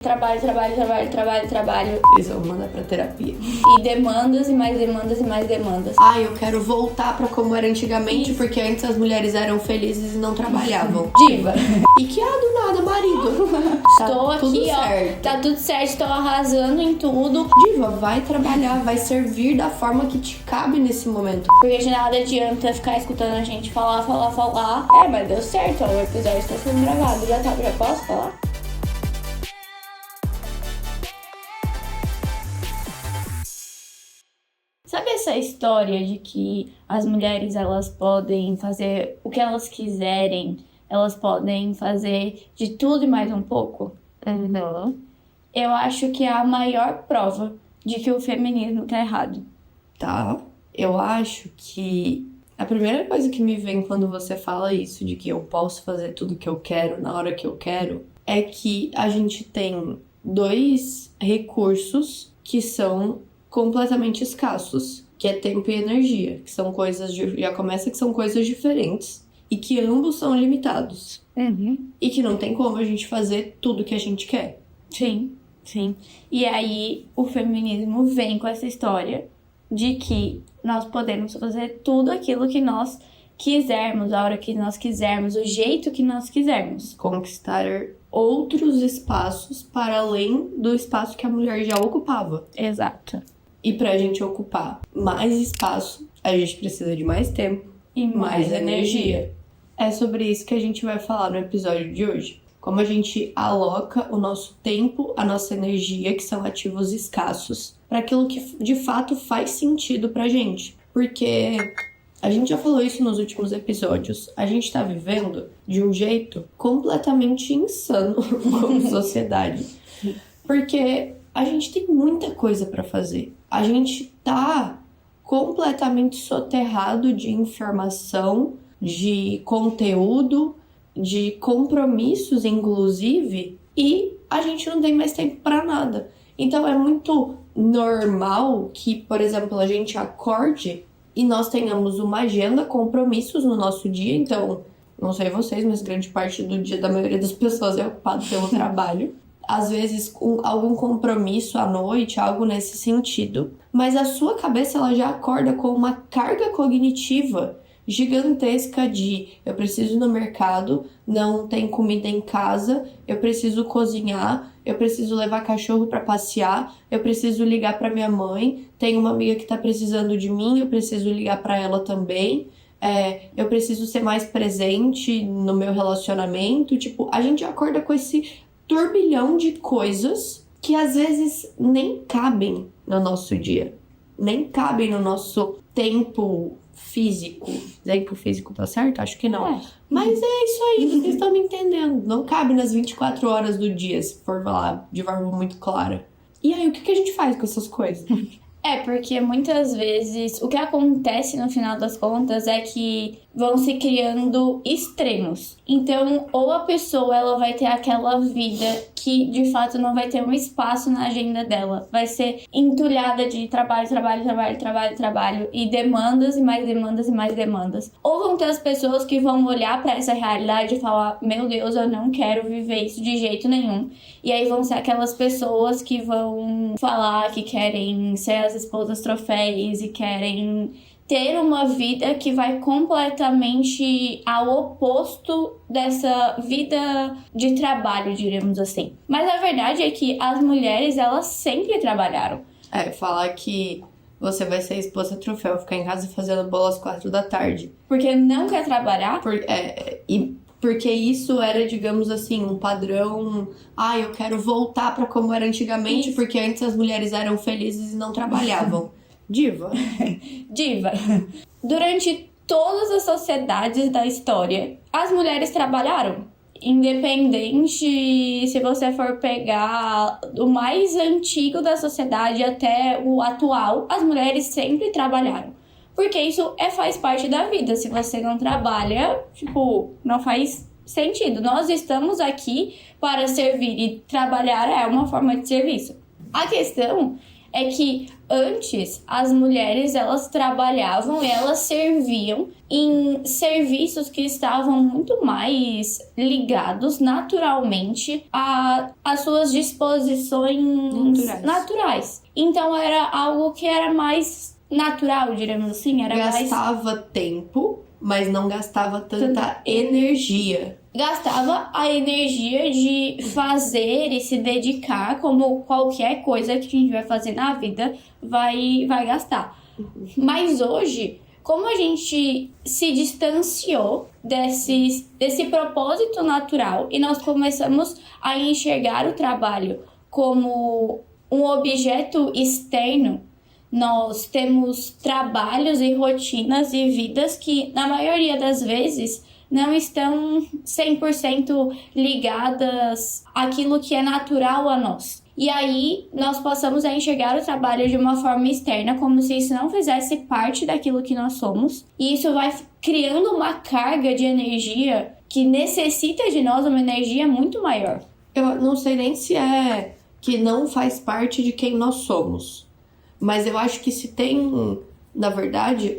Trabalho, trabalho, trabalho, trabalho, trabalho. Eles vão mandar pra terapia. E demandas e mais demandas e mais demandas. Eu quero voltar pra como era antigamente, porque antes as mulheres eram felizes e não trabalhavam. Diva. E que, do nada, marido. Estou aqui, certo. Tá tudo certo, estou arrasando em tudo. Diva, vai trabalhar, vai servir da forma que te cabe nesse momento. Porque de nada adianta ficar escutando a gente falar. Mas deu certo, o episódio está sendo gravado. Já posso falar? Sabe essa história de que as mulheres, elas podem fazer o que elas quiserem, elas podem fazer de tudo e mais um pouco? Uhum. Eu acho que é a maior prova de que o feminismo tá errado. Tá. Eu acho que a primeira coisa que me vem quando você fala isso, de que eu posso fazer tudo que eu quero na hora que eu quero, é que a gente tem dois recursos que são completamente escassos, que é tempo e energia, que são coisas, já começa que são coisas diferentes e que ambos são limitados. E que não tem como a gente fazer tudo que a gente quer. Sim. E aí o feminismo vem com essa história de que nós podemos fazer tudo aquilo que nós quisermos, a hora que nós quisermos, o jeito que nós quisermos. Conquistar outros espaços para além do espaço que a mulher já ocupava. Exato. E pra gente ocupar mais espaço, a gente precisa de mais tempo E mais energia. É sobre isso que a gente vai falar no episódio de hoje. Como a gente aloca o nosso tempo, a nossa energia, que são ativos escassos, para aquilo que de fato faz sentido pra gente. Porque a gente já falou isso nos últimos episódios. A gente tá vivendo de um jeito completamente insano como sociedade. Porque a gente tem muita coisa pra fazer. A gente tá completamente soterrado de informação, de conteúdo, de compromissos, inclusive, e a gente não tem mais tempo pra nada. Então é muito normal que, por exemplo, a gente acorde e nós tenhamos uma agenda, compromissos no nosso dia. Então, não sei vocês, mas grande parte do dia da maioria das pessoas é ocupado pelo trabalho. Às vezes com algum compromisso à noite, algo nesse sentido. Mas a sua cabeça, ela já acorda com uma carga cognitiva gigantesca de eu preciso ir no mercado, não tem comida em casa, eu preciso cozinhar, eu preciso levar cachorro para passear, eu preciso ligar para minha mãe, tem uma amiga que tá precisando de mim, eu preciso ligar para ela também, eu preciso ser mais presente no meu relacionamento. Tipo, a gente acorda com esse turbilhão de coisas que às vezes nem cabem no nosso dia, nem cabem no nosso tempo físico. Tempo físico tá certo? Acho que não. Mas é isso aí, vocês estão me entendendo. Não cabe nas 24 horas do dia, se for falar de forma muito clara. E aí, o que a gente faz com essas coisas? Porque muitas vezes o que acontece no final das contas é que vão se criando extremos. Então, ou a pessoa ela vai ter aquela vida que de fato não vai ter um espaço na agenda dela. Vai ser entulhada de trabalho e demandas e mais demandas e mais demandas. Ou vão ter as pessoas que vão olhar pra essa realidade e falar: meu Deus, eu não quero viver isso de jeito nenhum. E aí vão ser aquelas pessoas que vão falar que querem ser as esposas troféis e querem ter uma vida que vai completamente ao oposto dessa vida de trabalho, diríamos assim. Mas a verdade é que as mulheres, elas sempre trabalharam. Falar que você vai ser esposa troféu, ficar em casa fazendo bolo às 4 da tarde. Porque não quer trabalhar? Porque isso era, digamos assim, um padrão. Eu quero voltar pra como era antigamente, porque antes as mulheres eram felizes e não trabalhavam. Diva. Durante todas as sociedades da história, as mulheres trabalharam. Independente se você for pegar o mais antigo da sociedade até o atual, as mulheres sempre trabalharam. Porque isso faz parte da vida. Se você não trabalha, não faz sentido. Nós estamos aqui para servir e trabalhar é uma forma de serviço. A questão é que antes as mulheres elas trabalhavam e elas serviam em serviços que estavam muito mais ligados naturalmente às suas disposições naturais. Então era algo que era mais natural, diremos assim. Gastava tempo, mas não gastava tanta energia. Gastava a energia de fazer e se dedicar, como qualquer coisa que a gente vai fazer na vida vai gastar. Mas hoje, como a gente se distanciou desse propósito natural e nós começamos a enxergar o trabalho como um objeto externo, nós temos trabalhos e rotinas e vidas que, na maioria das vezes, não estão 100% ligadas àquilo que é natural a nós. E aí, nós passamos a enxergar o trabalho de uma forma externa, como se isso não fizesse parte daquilo que nós somos. E isso vai criando uma carga de energia que necessita de nós uma energia muito maior. Eu não sei nem se é que não faz parte de quem nós somos. Mas eu acho que se tem, na verdade,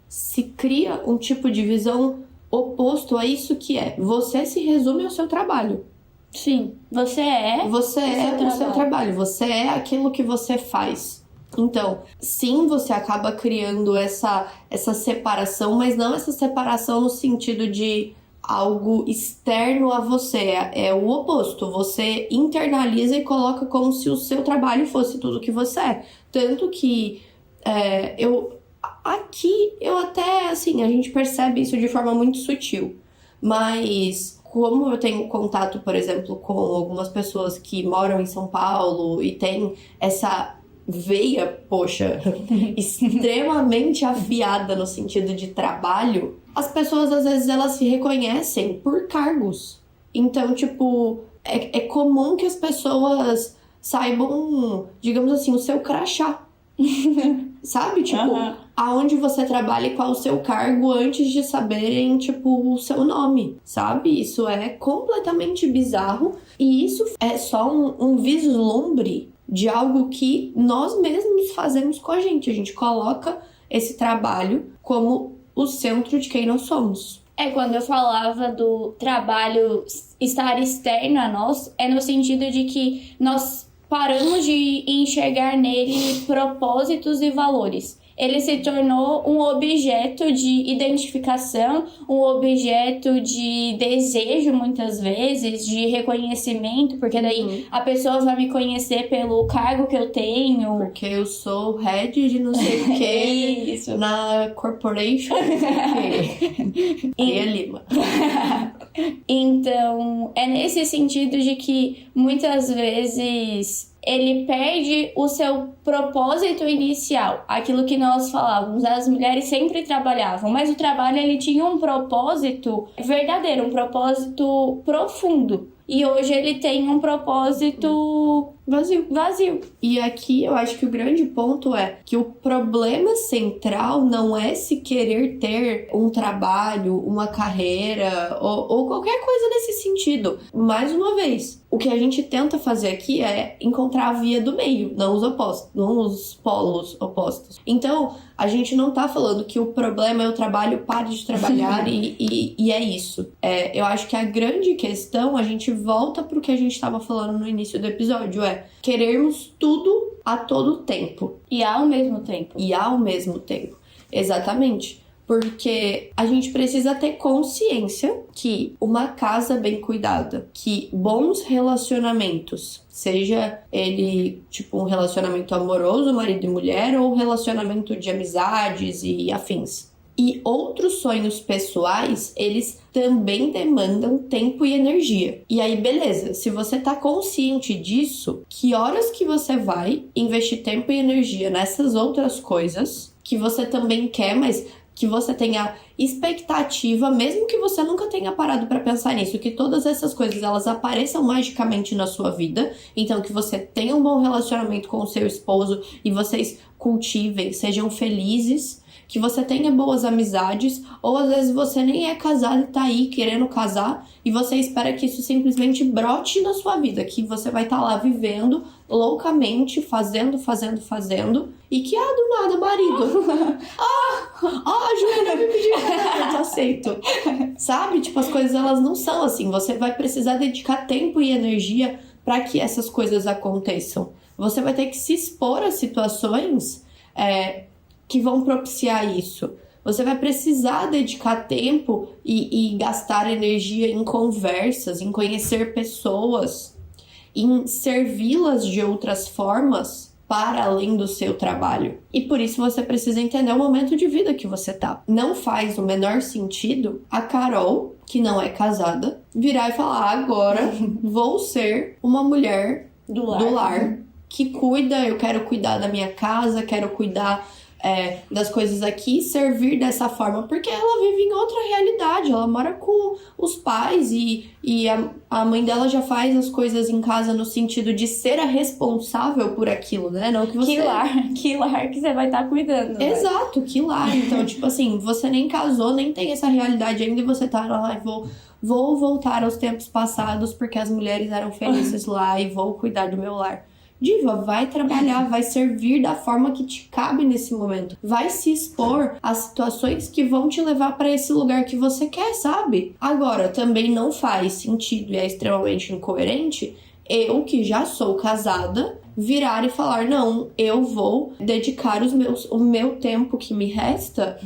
se cria um tipo de visão oposto a isso que é. Você se resume ao seu trabalho. Sim, você é o seu trabalho. Você é aquilo que você faz. Então, sim, você acaba criando essa separação, mas não essa separação no sentido de algo externo a você. É o oposto. Você internaliza e coloca como se o seu trabalho fosse tudo que você é. Tanto que aqui eu até, assim, a gente percebe isso de forma muito sutil. Mas como eu tenho contato, por exemplo, com algumas pessoas que moram em São Paulo e tem essa veia, poxa, extremamente afiada no sentido de trabalho, as pessoas, às vezes, elas se reconhecem por cargos. Então, tipo, é comum que as pessoas saibam, digamos assim, o seu crachá. Sabe? Tipo, aonde você trabalha e qual o seu cargo antes de saberem, tipo, o seu nome. Sabe? Isso é completamente bizarro. E isso é só um vislumbre de algo que nós mesmos fazemos com a gente. A gente coloca esse trabalho como o centro de quem nós somos. Quando eu falava do trabalho estar externo a nós, é no sentido de que nós paramos de enxergar nele propósitos e valores. Ele se tornou um objeto de identificação, um objeto de desejo, muitas vezes, de reconhecimento, porque daí a pessoa vai me conhecer pelo cargo que eu tenho. Porque eu sou head de não sei o que Isso. na corporation. Aí é Lima. Então, é nesse sentido de que muitas vezes ele perde o seu propósito inicial, aquilo que nós falávamos, as mulheres sempre trabalhavam, mas o trabalho ele tinha um propósito verdadeiro, um propósito profundo. E hoje ele tem um propósito vazio. E aqui eu acho que o grande ponto é que o problema central não é se querer ter um trabalho, uma carreira ou qualquer coisa nesse sentido. Mais uma vez, o que a gente tenta fazer aqui é encontrar a via do meio, não os polos opostos. Então, a gente não tá falando que o problema é o trabalho, pare de trabalhar e é isso. Eu acho que a grande questão, a gente volta pro que a gente tava falando no início do episódio, querermos tudo a todo tempo. E ao mesmo tempo. Exatamente. Porque a gente precisa ter consciência que uma casa bem cuidada, que bons relacionamentos, seja ele tipo um relacionamento amoroso, marido e mulher, ou um relacionamento de amizades e afins. E outros sonhos pessoais, eles também demandam tempo e energia. E aí, beleza, se você tá consciente disso, que horas que você vai investir tempo e energia nessas outras coisas que você também quer, mas que você tenha expectativa, mesmo que você nunca tenha parado para pensar nisso, que todas essas coisas elas apareçam magicamente na sua vida. Então, que você tenha um bom relacionamento com o seu esposo e vocês cultivem, sejam felizes, que você tenha boas amizades, ou às vezes você nem é casado e tá aí querendo casar, e você espera que isso simplesmente brote na sua vida, que você vai estar lá vivendo loucamente, fazendo, e que, do nada, marido. A Juliana me pediu eu aceito. Sabe? Tipo, as coisas, elas não são assim. Você vai precisar dedicar tempo e energia para que essas coisas aconteçam. Você vai ter que se expor a situações que vão propiciar isso. Você vai precisar dedicar tempo e gastar energia em conversas, em conhecer pessoas, em servi-las de outras formas para além do seu trabalho. E por isso você precisa entender o momento de vida que você tá. Não faz o menor sentido a Carol, que não é casada, virar e falar: agora vou ser uma mulher do lar que cuida, eu quero cuidar da minha casa, quero cuidar das coisas aqui, servir dessa forma, porque ela vive em outra realidade, ela mora com os pais e a mãe dela já faz as coisas em casa no sentido de ser a responsável por aquilo, né? Não que você... Que lar que você vai estar cuidando. Exato, que lar. Então, tipo assim, você nem casou, nem tem essa realidade ainda e você tá lá vou voltar aos tempos passados porque as mulheres eram felizes lá e vou cuidar do meu lar. Diva, vai trabalhar, vai servir da forma que te cabe nesse momento. Vai se expor às situações que vão te levar para esse lugar que você quer, sabe? Agora, também não faz sentido e é extremamente incoerente eu, que já sou casada, virar e falar: não, eu vou dedicar o meu tempo que me resta,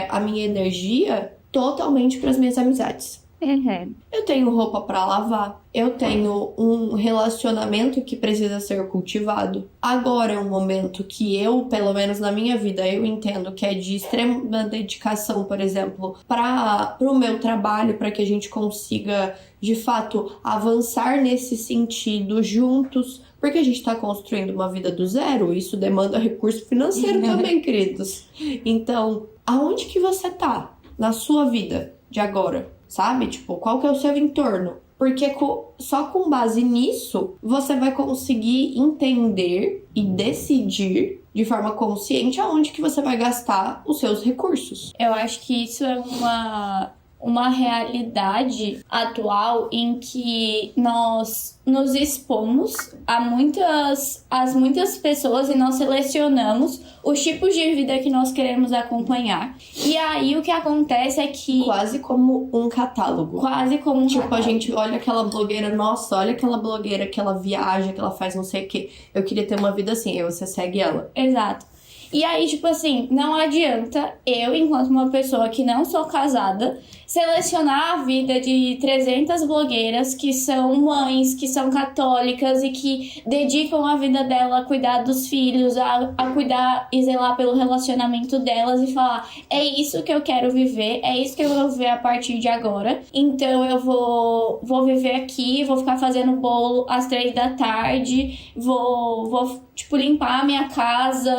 a minha energia, totalmente para as minhas amizades. Uhum. Eu tenho roupa pra lavar, eu tenho um relacionamento que precisa ser cultivado. Agora é um momento que eu, pelo menos na minha vida, eu entendo que é de extrema dedicação, por exemplo, para o meu trabalho, para que a gente consiga, de fato, avançar nesse sentido juntos, porque a gente tá construindo uma vida do zero, isso demanda recurso financeiro também, queridos. Então, aonde que você tá na sua vida de agora? Sabe? Tipo, qual que é o seu entorno? Porque só com base nisso, você vai conseguir entender e decidir de forma consciente aonde que você vai gastar os seus recursos. Eu acho que isso é uma realidade atual em que nós nos expomos a muitas pessoas e nós selecionamos os tipos de vida que nós queremos acompanhar. E aí o que acontece é que... Quase como um catálogo. Tipo, a gente olha aquela blogueira, nossa, olha aquela blogueira que ela viaja, que ela faz não sei o quê. Eu queria ter uma vida assim, aí você segue ela. Exato. E aí, tipo assim, não adianta eu, enquanto uma pessoa que não sou casada, selecionar a vida de 300 blogueiras que são mães, que são católicas e que dedicam a vida dela a cuidar dos filhos, a cuidar e zelar pelo relacionamento delas e falar: é isso que eu quero viver, é isso que eu vou viver a partir de agora. Então eu vou viver aqui, vou ficar fazendo bolo às 3 da tarde, vou tipo, limpar a minha casa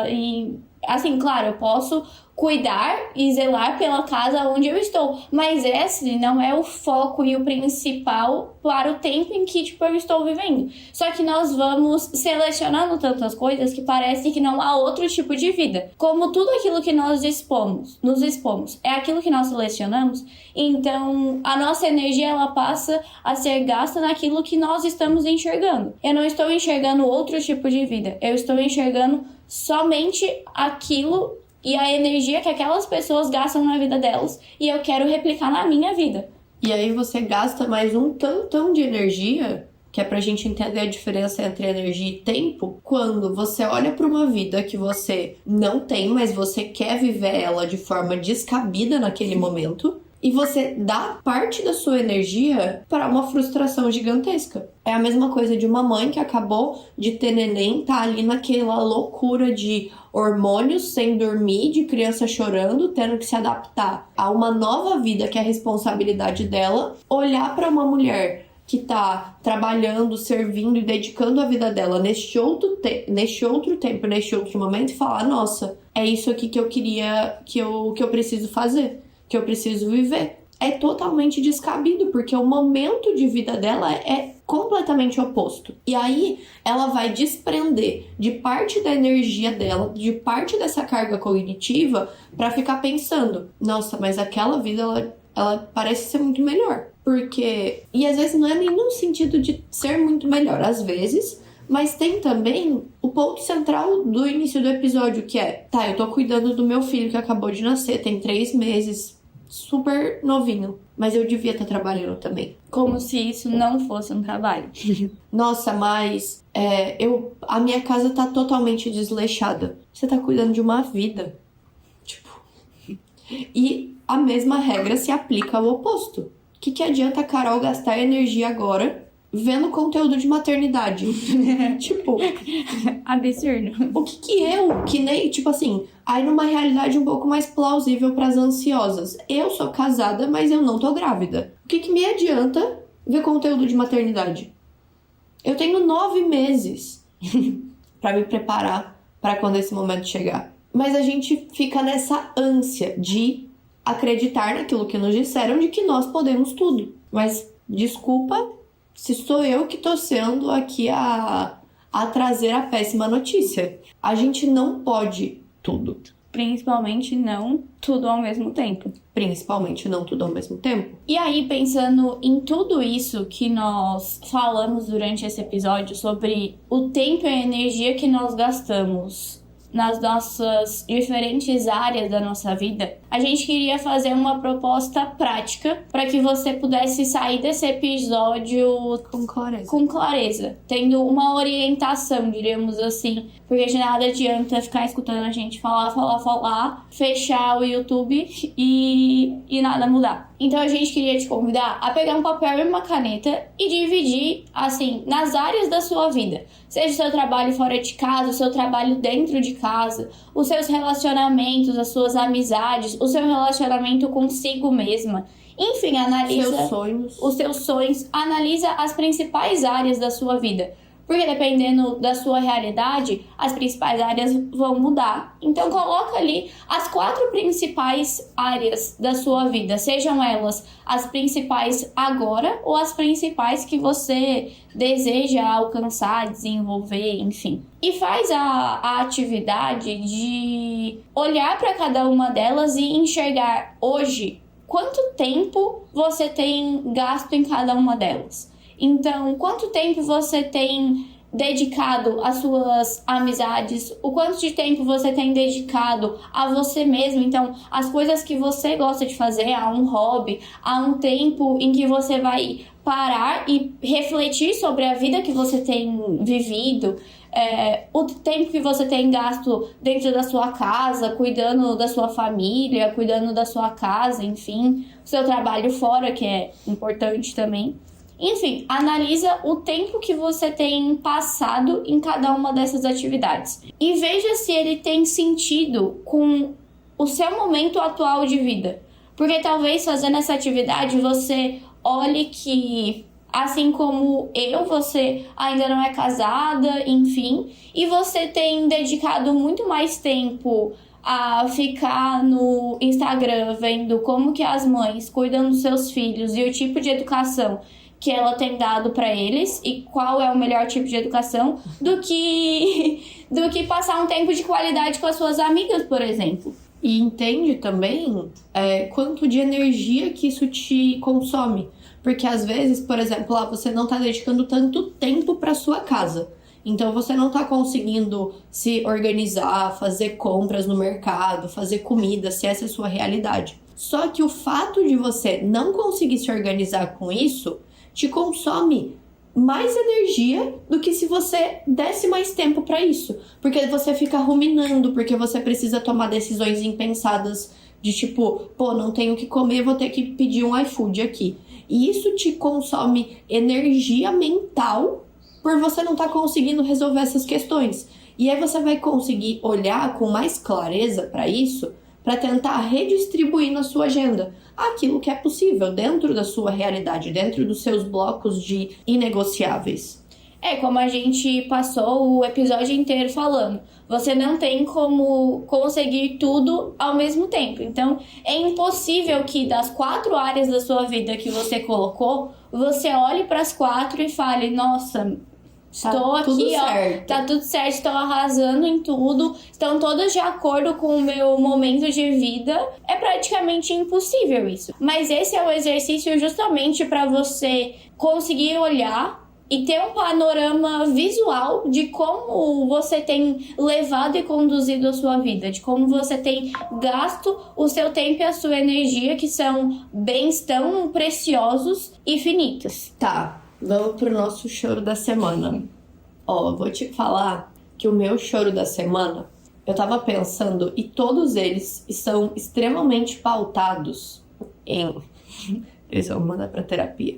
e... Assim, claro, eu posso cuidar e zelar pela casa onde eu estou, mas esse não é o foco e o principal para o tempo em que, tipo, eu estou vivendo. Só que nós vamos selecionando tantas coisas que parece que não há outro tipo de vida. Como tudo aquilo que nós nos expomos, é aquilo que nós selecionamos, então a nossa energia, ela passa a ser gasta naquilo que nós estamos enxergando. Eu não estou enxergando outro tipo de vida, eu estou enxergando somente aquilo e a energia que aquelas pessoas gastam na vida delas, e eu quero replicar na minha vida. E aí você gasta mais um tantão de energia, que é pra gente entender a diferença entre energia e tempo, quando você olha pra uma vida que você não tem, mas você quer viver ela de forma descabida naquele momento, e você dá parte da sua energia para uma frustração gigantesca. É a mesma coisa de uma mãe que acabou de ter neném, tá ali naquela loucura de hormônios, sem dormir, de criança chorando, tendo que se adaptar a uma nova vida que é a responsabilidade dela, olhar para uma mulher que tá trabalhando, servindo e dedicando a vida dela neste outro tempo, neste outro momento, e falar: nossa, é isso aqui que eu queria, que eu preciso fazer, que eu preciso viver. é totalmente descabido, porque o momento de vida dela é completamente oposto. E aí ela vai desprender de parte da energia dela, de parte dessa carga cognitiva, pra ficar pensando, nossa, mas aquela vida ela parece ser muito melhor. Porque, e às vezes não é nem no sentido de ser muito melhor, às vezes, mas tem também o ponto central do início do episódio, que é, tá, eu tô cuidando do meu filho que acabou de nascer, tem 3 meses, super novinho, mas eu devia estar trabalhando também. Como se isso não fosse um trabalho. Nossa, mas a minha casa tá totalmente desleixada. Você tá cuidando de uma vida. Tipo. E a mesma regra se aplica ao oposto. O que adianta a Carol gastar energia agora vendo conteúdo de maternidade? Tipo, absurdo. O que eu, que nem, tipo assim, aí numa realidade um pouco mais plausível pras ansiosas. Eu sou casada, mas eu não tô grávida. O que me adianta ver conteúdo de maternidade? Eu tenho 9 meses pra me preparar pra quando esse momento chegar. Mas a gente fica nessa ânsia de acreditar naquilo que nos disseram de que nós podemos tudo. Mas, desculpa se sou eu que tô sendo aqui a trazer a péssima notícia. A gente não pode tudo. Principalmente não tudo ao mesmo tempo. Principalmente não tudo ao mesmo tempo. E aí, pensando em tudo isso que nós falamos durante esse episódio sobre o tempo e a energia que nós gastamos nas nossas diferentes áreas da nossa vida, a gente queria fazer uma proposta prática para que você pudesse sair desse episódio com clareza, tendo uma orientação, diríamos assim, porque de nada adianta ficar escutando a gente falar, fechar o YouTube e nada mudar. Então a gente queria te convidar a pegar um papel e uma caneta e dividir, assim, nas áreas da sua vida. Seja o seu trabalho fora de casa, o seu trabalho dentro de casa, os seus relacionamentos, as suas amizades, o seu relacionamento consigo mesma. Enfim, analisa os seus sonhos, analisa as principais áreas da sua vida. Porque dependendo da sua realidade, as principais áreas vão mudar. Então coloca ali as 4 principais áreas da sua vida. Sejam elas as principais agora ou as principais que você deseja alcançar, desenvolver, enfim. E faz a atividade de olhar para cada uma delas e enxergar hoje quanto tempo você tem gasto em cada uma delas. Então, quanto tempo você tem dedicado às suas amizades? O quanto de tempo você tem dedicado a você mesmo? Então, as coisas que você gosta de fazer, a um hobby, a um tempo em que você vai parar e refletir sobre a vida que você tem vivido, o tempo que você tem gasto dentro da sua casa, cuidando da sua família, cuidando da sua casa, enfim, o seu trabalho fora, que é importante também. Enfim, analisa o tempo que você tem passado em cada uma dessas atividades. E veja se ele tem sentido com o seu momento atual de vida. Porque talvez fazendo essa atividade você olhe que, assim como você ainda não é casada, enfim. E você tem dedicado muito mais tempo a ficar no Instagram vendo como que as mães cuidam dos seus filhos e o tipo de educação que ela tem dado para eles e qual é o melhor tipo de educação do que passar um tempo de qualidade com as suas amigas, por exemplo. E entende também quanto de energia que isso te consome. Porque às vezes, por exemplo, você não tá dedicando tanto tempo para sua casa. Então você não tá conseguindo se organizar, fazer compras no mercado, fazer comida, se essa é a sua realidade. Só que o fato de você não conseguir se organizar com isso te consome mais energia do que se você desse mais tempo para isso. Porque você fica ruminando, porque você precisa tomar decisões impensadas de tipo, não tenho o que comer, vou ter que pedir um iFood aqui. E isso te consome energia mental por você não estar conseguindo resolver essas questões. E aí você vai conseguir olhar com mais clareza para isso, para tentar redistribuir na sua agenda aquilo que é possível dentro da sua realidade, dentro dos seus blocos de inegociáveis. É como a gente passou o episódio inteiro falando. Você não tem como conseguir tudo ao mesmo tempo. Então, é impossível que das 4 áreas da sua vida que você colocou, você olhe para as 4 e fale, nossa, estou aqui, ó, tá tudo certo, estou arrasando em tudo, estão todas de acordo com o meu momento de vida. É praticamente impossível isso. Mas esse é o exercício justamente para você conseguir olhar e ter um panorama visual de como você tem levado e conduzido a sua vida, de como você tem gasto o seu tempo e a sua energia, que são bens tão preciosos e finitos. Tá, vamos pro nosso choro da semana. Ó, vou te falar que o meu choro da semana, eu tava pensando, e todos eles estão extremamente pautados em... Eles vão mandar pra terapia.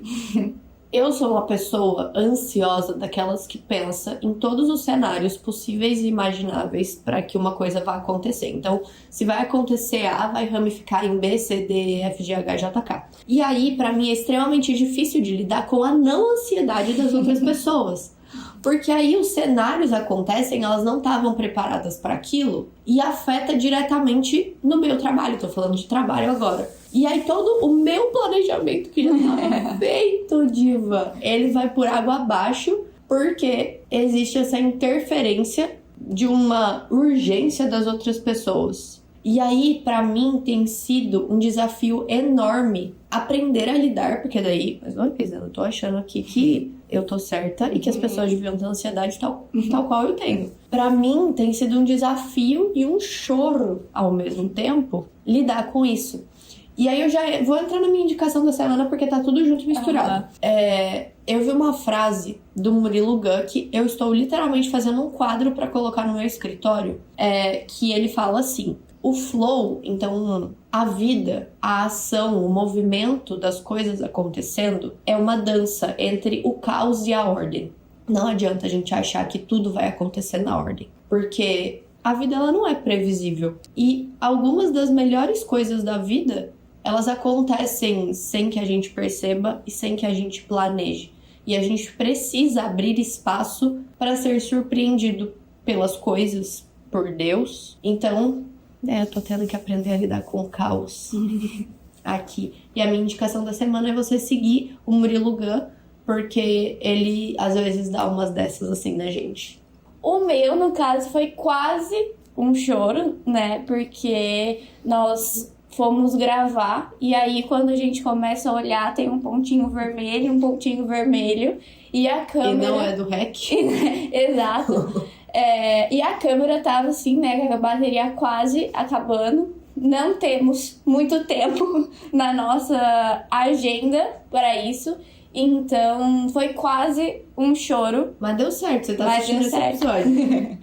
Eu sou uma pessoa ansiosa, daquelas que pensa em todos os cenários possíveis e imagináveis para que uma coisa vá acontecer. Então, se vai acontecer A, vai ramificar em B, C, D, E, F, G, H, J, K. E aí, para mim, é extremamente difícil de lidar com a não ansiedade das outras pessoas. Porque aí os cenários acontecem, elas não estavam preparadas para aquilo e afeta diretamente no meu trabalho. Tô falando de trabalho agora. E aí todo o meu planejamento que já estava feito, diva, ele vai por água abaixo porque existe essa interferência de uma urgência das outras pessoas. E aí, pra mim, tem sido um desafio enorme aprender a lidar, porque daí, mais uma vez, eu não tô achando aqui que eu tô certa e que as pessoas deviam ter ansiedade tal qual eu tenho. Pra mim, tem sido um desafio e um choro ao mesmo tempo lidar com isso. E aí eu já vou entrar na minha indicação da semana porque tá tudo junto e misturado. Eu vi uma frase do Murilo Gun que eu estou literalmente fazendo um quadro pra colocar no meu escritório, que ele fala assim: o flow, então a vida, a ação, o movimento das coisas acontecendo é uma dança entre o caos e a ordem. Não adianta a gente achar que tudo vai acontecer na ordem, porque a vida ela não é previsível. E algumas das melhores coisas da vida, elas acontecem sem que a gente perceba e sem que a gente planeje. E a gente precisa abrir espaço para ser surpreendido pelas coisas, por Deus. Então, eu tô tendo que aprender a lidar com o caos aqui. E a minha indicação da semana é você seguir o Murilo Gun, porque ele às vezes dá umas dessas assim na gente. O meu, no caso, foi quase um choro, né? Porque nós fomos gravar e aí quando a gente começa a olhar tem um pontinho vermelho e a câmera... E não é do REC? Exato. E a câmera tava assim, né, com a bateria quase acabando. Não temos muito tempo na nossa agenda para isso. Então, foi quase um choro. Mas deu certo, você tá assistindo esse episódio.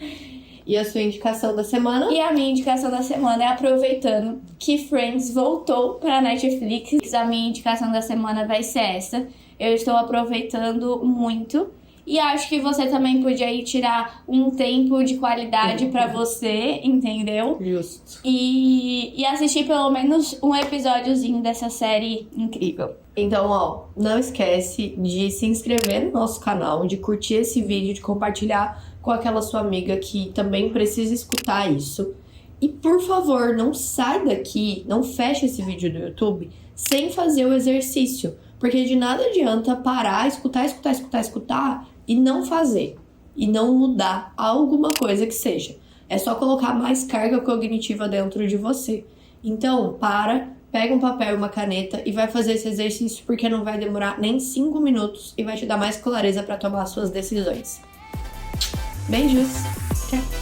E a sua indicação da semana? E a minha indicação da semana é aproveitando que Friends voltou pra Netflix. A minha indicação da semana vai ser essa. Eu estou aproveitando muito. E acho que você também podia ir tirar um tempo de qualidade pra você, entendeu? Justo. E assistir pelo menos um episódiozinho dessa série incrível. Então, ó, não esquece de se inscrever no nosso canal, de curtir esse vídeo, de compartilhar com aquela sua amiga que também precisa escutar isso. E, por favor, não sai daqui, não feche esse vídeo do YouTube sem fazer o exercício. Porque de nada adianta parar, escutar e não fazer. E não mudar alguma coisa que seja. É só colocar mais carga cognitiva dentro de você. Então, pega um papel e uma caneta e vai fazer esse exercício porque não vai demorar nem 5 minutos e vai te dar mais clareza para tomar as suas decisões. Beijos! Tchau!